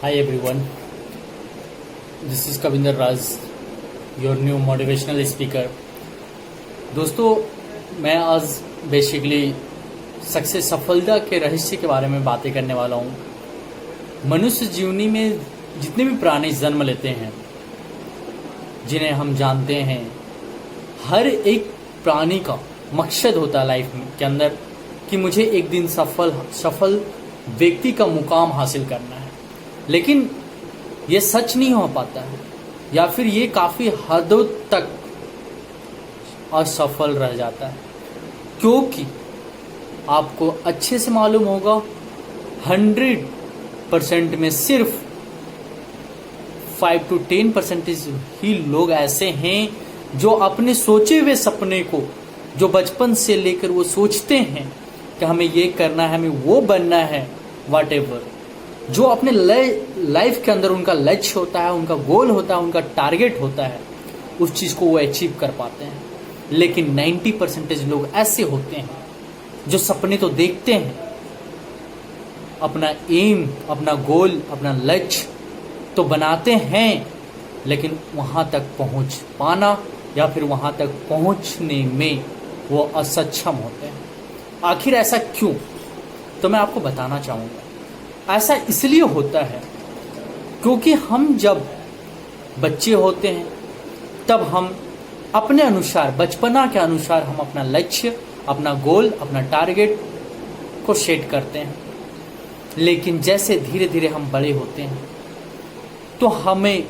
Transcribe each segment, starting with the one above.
Hi everyone, this is Kavinder Raj, your new motivational speaker. दोस्तों, मैं आज basically सफलता के रहस्य के बारे में बातें करने वाला हूँ। मनुष्य जीवनी में जितने भी प्राणी जन्म लेते हैं, जिन्हें हम जानते हैं, हर एक प्राणी का मकसद होता है लाइफ में के अंदर कि मुझे एक दिन सफल व्यक्ति का मुकाम हासिल करना है। लेकिन ये सच नहीं हो पाता है, या फिर ये काफ़ी हदों तक असफल रह जाता है, क्योंकि आपको अच्छे से मालूम होगा 100% में सिर्फ 5 to 10% ही लोग ऐसे हैं जो अपने सोचे हुए सपने को, जो बचपन से लेकर वो सोचते हैं कि हमें ये करना है, हमें वो बनना है, whatever, जो अपने लाइफ के अंदर उनका लक्ष्य होता है, उनका गोल होता है, उनका टारगेट होता है, उस चीज़ को वो अचीव कर पाते हैं। लेकिन 90% लोग ऐसे होते हैं जो सपने तो देखते हैं, अपना एम, अपना गोल, अपना लक्ष्य तो बनाते हैं, लेकिन वहाँ तक पहुँच पाना या फिर वहाँ तक पहुँचने में वो असक्षम होते हैं। आखिर ऐसा क्यों? तो मैं आपको बताना चाहूँगा। ऐसा इसलिए होता है क्योंकि हम जब बच्चे होते हैं तब हम अपने अनुसार, बचपना के अनुसार हम अपना लक्ष्य, अपना गोल, अपना टारगेट को सेट करते हैं। लेकिन जैसे धीरे धीरे हम बड़े होते हैं तो हमें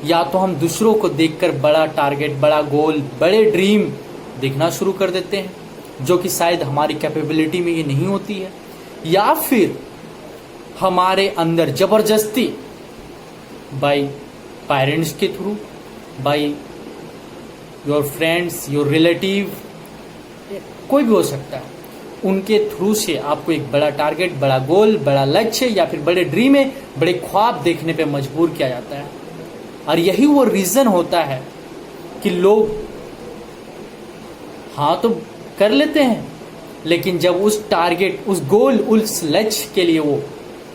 या तो हम दूसरों को देखकर बड़ा टारगेट, बड़ा गोल, बड़े ड्रीम देखना शुरू कर देते हैं, जो कि शायद हमारी कैपेबिलिटी में ये नहीं होती है, या फिर हमारे अंदर जबरदस्ती बाय पेरेंट्स के through, by your friends, your relative, कोई भी हो सकता है, उनके थ्रू से आपको एक बड़ा टारगेट, बड़ा गोल, बड़ा लक्ष्य या फिर बड़े ड्रीम में, बड़े ख्वाब देखने पे मजबूर किया जाता है। और यही वो रीज़न होता है कि लोग हाँ तो कर लेते हैं, लेकिन जब उस टारगेट, उस गोल, उस लक्ष्य के लिए वो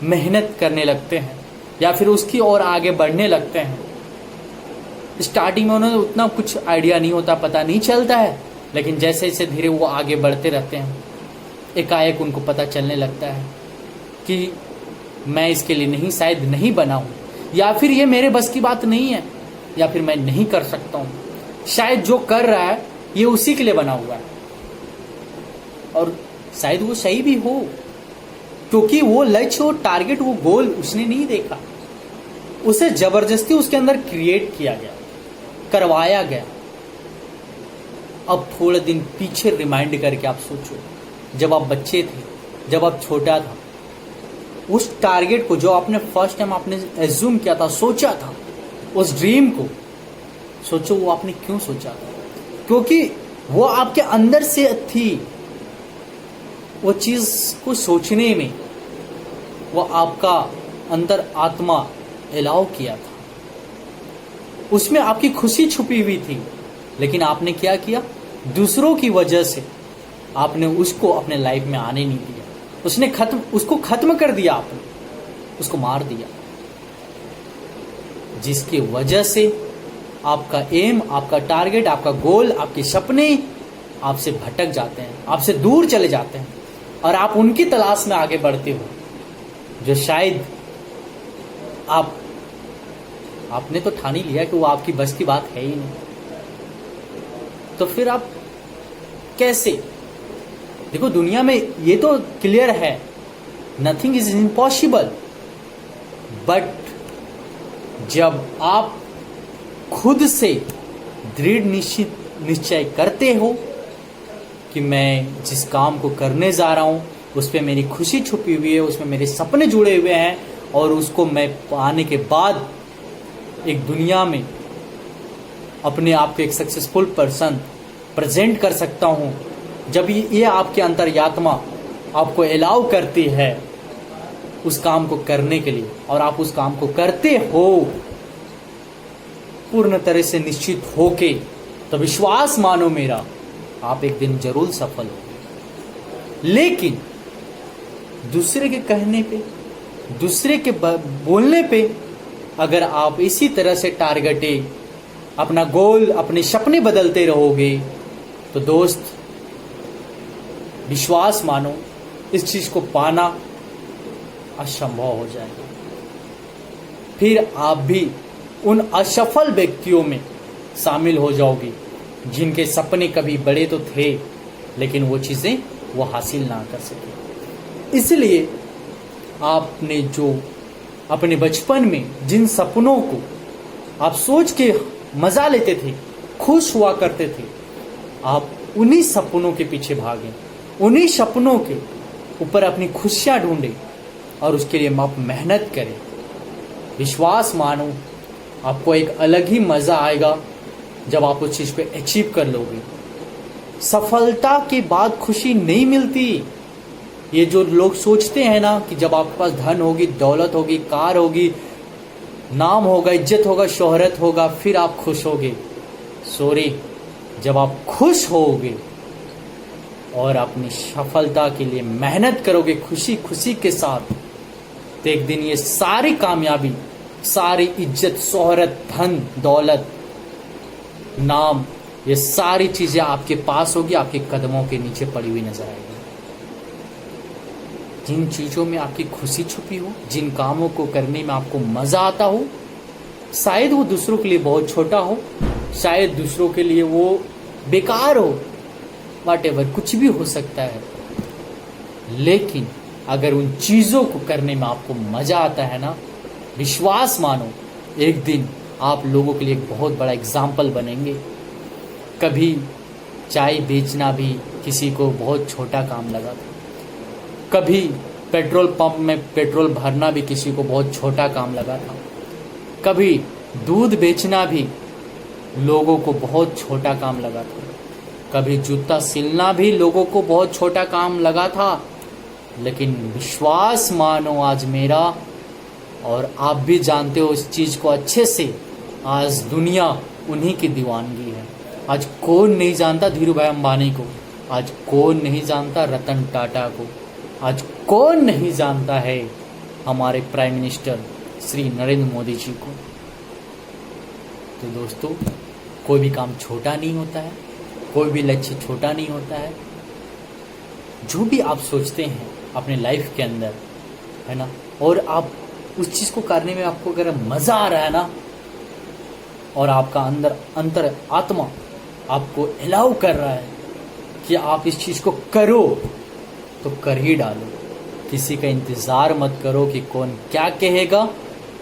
मेहनत करने लगते हैं या फिर उसकी ओर आगे बढ़ने लगते हैं, स्टार्टिंग में उन्हें उतना कुछ आइडिया नहीं होता, पता नहीं चलता है, लेकिन जैसे जैसे धीरे वो आगे बढ़ते रहते हैं, एकाएक उनको पता चलने लगता है कि मैं इसके लिए नहीं, शायद नहीं बना हूँ, या फिर ये मेरे बस की बात नहीं है, या फिर मैं नहीं कर सकता हूँ, शायद जो कर रहा है ये उसी के लिए बना हुआ है, और शायद वो सही भी हो, क्योंकि वो लक्ष्य, वो टारगेट, वो गोल उसने नहीं देखा, उसे जबरदस्ती उसके अंदर क्रिएट किया गया, करवाया गया। अब थोड़े दिन पीछे रिमाइंड करके आप सोचो, जब आप बच्चे थे, जब आप छोटा था, उस टारगेट को जो आपने फर्स्ट टाइम आपने एज्यूम किया था, सोचा था, उस ड्रीम को सोचो, वो आपने क्यों सोचा था? क्योंकि वो आपके अंदर से थी, वो चीज़ को सोचने में वो आपका अंदर आत्मा अलाउ किया था, उसमें आपकी खुशी छुपी हुई थी, लेकिन आपने क्या किया? दूसरों की वजह से आपने उसको अपने लाइफ में आने नहीं दिया, उसको खत्म कर दिया, आपने उसको मार दिया, जिसकी वजह से आपका एम, आपका टारगेट, आपका गोल, आपके सपने आपसे भटक जाते हैं, आपसे दूर चले जाते हैं, और आप उनकी तलाश में आगे बढ़ते हो, जो शायद आपने तो ठान ही लिया कि वो आपकी बस की बात है ही नहीं। तो फिर आप कैसे? देखो, दुनिया में ये तो क्लियर है, नथिंग इज इम्पॉसिबल, बट जब आप खुद से दृढ़ निश्चय करते हो कि मैं जिस काम को करने जा रहा हूँ उस पर मेरी खुशी छुपी हुई है, उसमें मेरे सपने जुड़े हुए हैं, और उसको मैं पाने के बाद एक दुनिया में अपने आप को एक सक्सेसफुल पर्सन प्रेजेंट कर सकता हूँ, जब ये आपके अंतर्यात्मा आपको अलाउ करती है उस काम को करने के लिए, और आप उस काम को करते हो पूर्ण तरह से निश्चित होके, तो विश्वास मानो मेरा, आप एक दिन जरूर सफल हो। लेकिन दूसरे के कहने पे दूसरे के बोलने पे अगर आप इसी तरह से टारगेटे अपना गोल, अपने सपने बदलते रहोगे तो दोस्त विश्वास मानो, इस चीज को पाना असंभव हो जाएगा। फिर आप भी उन असफल व्यक्तियों में शामिल हो जाओगे जिनके सपने कभी बड़े तो थे लेकिन वो चीजें वो हासिल ना कर सके। इसलिए आपने जो अपने बचपन में जिन सपनों को आप सोच के मजा लेते थे, खुश हुआ करते थे, आप उन्हीं सपनों के पीछे भागें, उन्हीं सपनों के ऊपर अपनी खुशियां ढूंढें और उसके लिए आप मेहनत करें। विश्वास मानो, आपको एक अलग ही मजा आएगा जब आप उस चीज को अचीव कर लोगे। सफलता के बाद खुशी नहीं मिलती। ये जो लोग सोचते हैं ना कि जब आपके पास धन होगी, दौलत होगी, कार होगी, नाम होगा, इज्जत होगा, शोहरत होगा, फिर आप खुश होगे। सॉरी, जब आप खुश होगे और अपनी सफलता के लिए मेहनत करोगे खुशी खुशी के साथ, तो एक दिन ये सारी कामयाबी, सारी इज्जत, शोहरत, धन, दौलत, नाम, ये सारी चीजें आपके पास होगी, आपके कदमों के नीचे पड़ी हुई नजर आएगी। जिन चीजों में आपकी खुशी छुपी हो, जिन कामों को करने में आपको मजा आता हो, शायद वो दूसरों के लिए बहुत छोटा हो, शायद दूसरों के लिए वो बेकार हो, व्हाटएवर, कुछ भी हो सकता है, लेकिन अगर उन चीजों को करने में आपको मजा आता है ना, विश्वास मानो एक दिन आप लोगों के लिए एक बहुत बड़ा एग्जाम्पल बनेंगे। कभी चाय बेचना भी किसी को बहुत छोटा काम लगा था, कभी पेट्रोल पंप में पेट्रोल भरना भी किसी को बहुत छोटा काम लगा था, कभी दूध बेचना भी लोगों को बहुत छोटा काम लगा था, कभी जूता सिलना भी लोगों को बहुत छोटा काम लगा था, लेकिन विश्वास मानो आज मेरा और आप भी जानते हो इस चीज को अच्छे से, आज दुनिया उन्हीं की दीवानगी है। आज कौन नहीं जानता धीरू भाई अंबानी को, आज कौन नहीं जानता रतन टाटा को, आज कौन नहीं जानता है हमारे प्राइम मिनिस्टर श्री नरेंद्र मोदी जी को। तो दोस्तों, कोई भी काम छोटा नहीं होता है, कोई भी लक्ष्य छोटा नहीं होता है। जो भी आप सोचते हैं अपने लाइफ के अंदर, है ना, और आप उस चीज को करने में आपको अगर मजा आ रहा है ना, और आपका अंतर आत्मा आपको अलाउ कर रहा है कि आप इस चीज को करो, तो कर ही डालो। किसी का इंतजार मत करो कि कौन क्या कहेगा,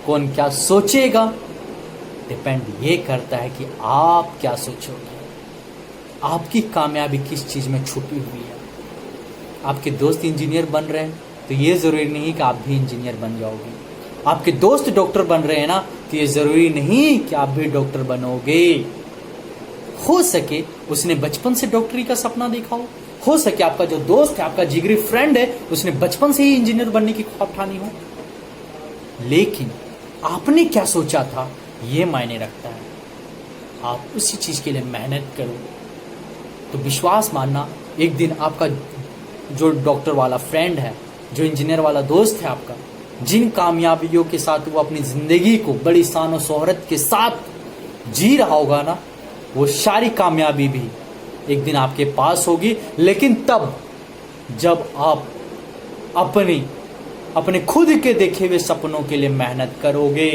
कौन क्या सोचेगा। डिपेंड ये करता है कि आप क्या सोचोगे, आपकी कामयाबी किस चीज में छुपी हुई है। आपके दोस्त इंजीनियर बन रहे हैं तो ये जरूरी नहीं कि आप भी इंजीनियर बन जाओगे। आपके दोस्त डॉक्टर बन रहे हैं ना, तो ये जरूरी नहीं कि आप भी डॉक्टर बनोगे। हो सके उसने बचपन से डॉक्टरी का सपना देखा हो सके आपका जो दोस्त है, आपका जिगरी फ्रेंड है, उसने बचपन से ही इंजीनियर बनने की ख्वाब ठानी हो, लेकिन आपने क्या सोचा था ये मायने रखता है। आप उसी चीज के लिए मेहनत करो तो विश्वास मानना, एक दिन आपका जो डॉक्टर वाला फ्रेंड है, जो इंजीनियर वाला दोस्त है आपका, जिन कामयाबियों के साथ वो अपनी जिंदगी को बड़ी शान और शोहरत के साथ जी रहा होगा ना, वो सारी कामयाबी भी एक दिन आपके पास होगी। लेकिन तब जब आप अपने खुद के देखे हुए सपनों के लिए मेहनत करोगे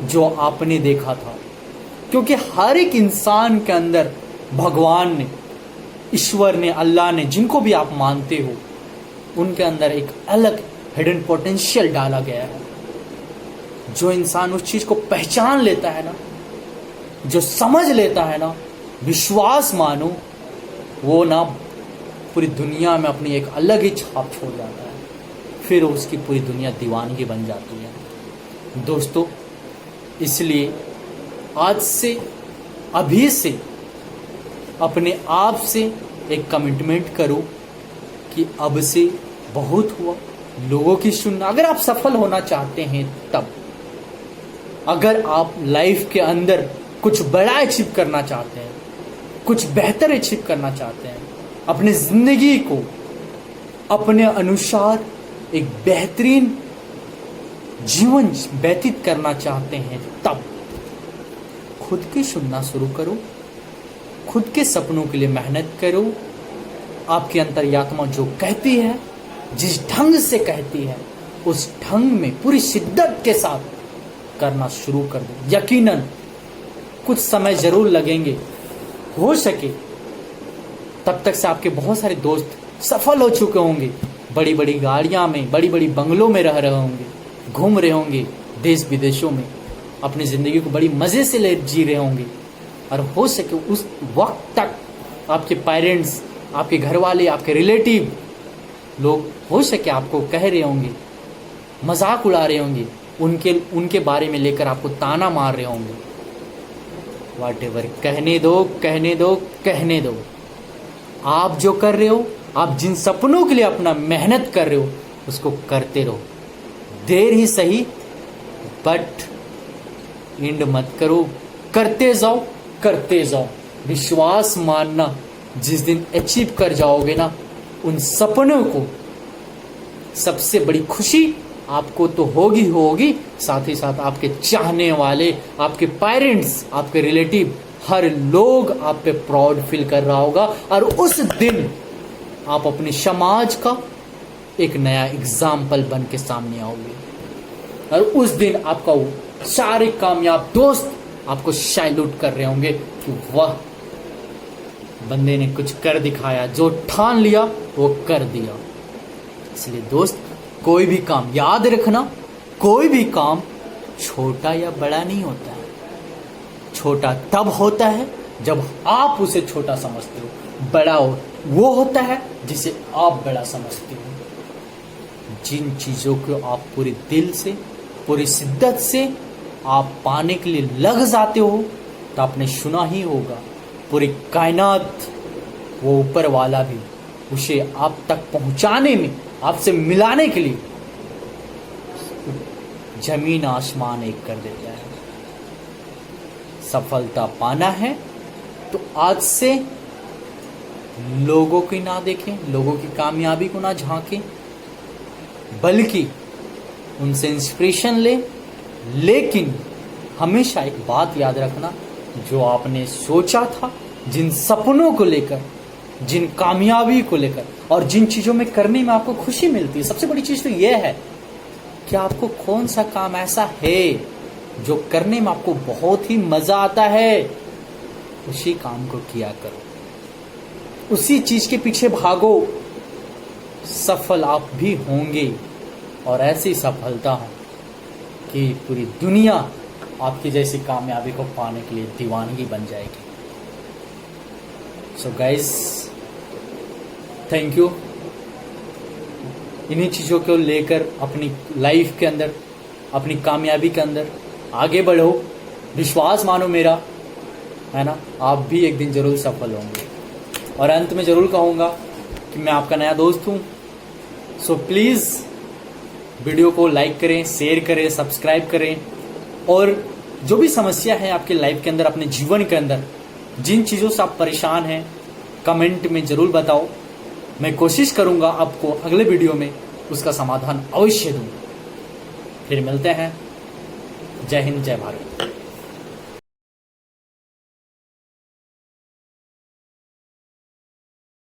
जो आपने देखा था। क्योंकि हर एक इंसान के अंदर भगवान ने, ईश्वर ने, अल्लाह ने, जिनको भी आप मानते हो, उनके अंदर एक अलग हिडन पोटेंशियल डाला गया है। जो इंसान उस चीज को पहचान लेता है ना, जो समझ लेता है ना, विश्वास मानो वो ना पूरी दुनिया में अपनी एक अलग ही छाप छोड़ जाता है। फिर उसकी पूरी दुनिया दीवानगी बन जाती है। दोस्तों, इसलिए आज से, अभी से अपने आप से एक कमिटमेंट करो कि अब से बहुत हुआ, लोगों की सुनना। अगर आप सफल होना चाहते हैं तब, अगर आप लाइफ के अंदर कुछ बड़ा अचीव करना चाहते हैं, कुछ बेहतर अचीव करना चाहते हैं, अपनी जिंदगी को अपने अनुसार एक बेहतरीन जीवन व्यतीत करना चाहते हैं, तब खुद की सुनना शुरू करो, खुद के सपनों के लिए मेहनत करो। आपकी अंतर्यात्मा जो कहती है, जिस ढंग से कहती है, उस ढंग में पूरी शिद्दत के साथ करना शुरू कर दो। यकीनन कुछ समय जरूर लगेंगे, हो सके तब तक से आपके बहुत सारे दोस्त सफल हो चुके होंगे, बड़ी बड़ी गाड़ियां में, बड़ी बड़ी बंगलों में रह रहे होंगे, घूम रहे होंगे देश विदेशों में, अपनी जिंदगी को बड़ी मजे से जी रहे होंगे। और हो सके उस वक्त तक आपके पेरेंट्स, आपके घर वाले, आपके रिलेटिव लोग हो सके आपको कह रहे होंगे, मजाक उड़ा रहे होंगे, उनके बारे में लेकर आपको ताना मार रहे होंगे। व्हाटएवर, कहने दो, कहने दो, कहने दो। आप जो कर रहे हो, आप जिन सपनों के लिए अपना मेहनत कर रहे हो, उसको करते रहो। देर ही सही, बट एंड मत करो, करते जाओ, करते जाओ। विश्वास मानना, जिस दिन अचीव कर जाओगे ना उन सपनों को, सबसे बड़ी खुशी आपको तो होगी होगी, साथ ही साथ आपके चाहने वाले, आपके पेरेंट्स, आपके रिलेटिव, हर लोग आप पे प्राउड फील कर रहा होगा। और उस दिन आप अपने समाज का एक नया एग्जाम्पल बन के सामने आओगे। और उस दिन आपका वो सारे कामयाब दोस्त आपको सैल्यूट कर रहे होंगे कि वाह, बंदे ने कुछ कर दिखाया, जो ठान लिया वो कर दिया। इसलिए दोस्त, कोई भी काम याद रखना, कोई भी काम छोटा या बड़ा नहीं होता है। छोटा तब होता है जब आप उसे छोटा समझते हो, बड़ा वो होता है जिसे आप बड़ा समझते हो। जिन चीजों को आप पूरे दिल से, पूरी शिद्दत से आप पाने के लिए लग जाते हो, तो आपने सुना ही होगा, पूरी कायनात, वो ऊपर वाला भी उसे आप तक पहुंचाने में, आपसे मिलाने के लिए जमीन आसमान एक कर देता है। सफलता पाना है तो आज से लोगों की ना देखें, लोगों की कामयाबी को ना झांकें, बल्कि उनसे इंस्पिरेशन ले। लेकिन हमेशा एक बात याद रखना, जो आपने सोचा था, जिन सपनों को लेकर, जिन कामयाबी को लेकर, और जिन चीजों में करने में आपको खुशी मिलती है, सबसे बड़ी चीज तो यह है कि आपको कौन सा काम ऐसा है जो करने में आपको बहुत ही मजा आता है, उसी काम को किया करो, उसी चीज के पीछे भागो। सफल आप भी होंगे, और ऐसी सफलता हो कि पूरी दुनिया आपकी जैसी कामयाबी को पाने के लिए दीवानगी बन जाएगी। So guys, thank you. इन्हीं चीज़ों को लेकर अपनी लाइफ के अंदर, अपनी कामयाबी के अंदर आगे बढ़ो, विश्वास मानो मेरा, है ना, आप भी एक दिन जरूर सफल होंगे। और अंत में जरूर कहूँगा कि मैं आपका नया दोस्त हूँ। सो प्लीज़ वीडियो को लाइक करें, शेयर करें, सब्सक्राइब करें। और जो भी समस्या है आपके लाइफ के अंदर, अपने जीवन के अंदर, जिन चीज़ों से आप परेशान हैं, कमेंट में ज़रूर बताओ। मैं कोशिश करूँगा आपको अगले वीडियो में उसका समाधान अवश्य दूँ। फिर मिलते हैं। जय हिंद, जय भारत।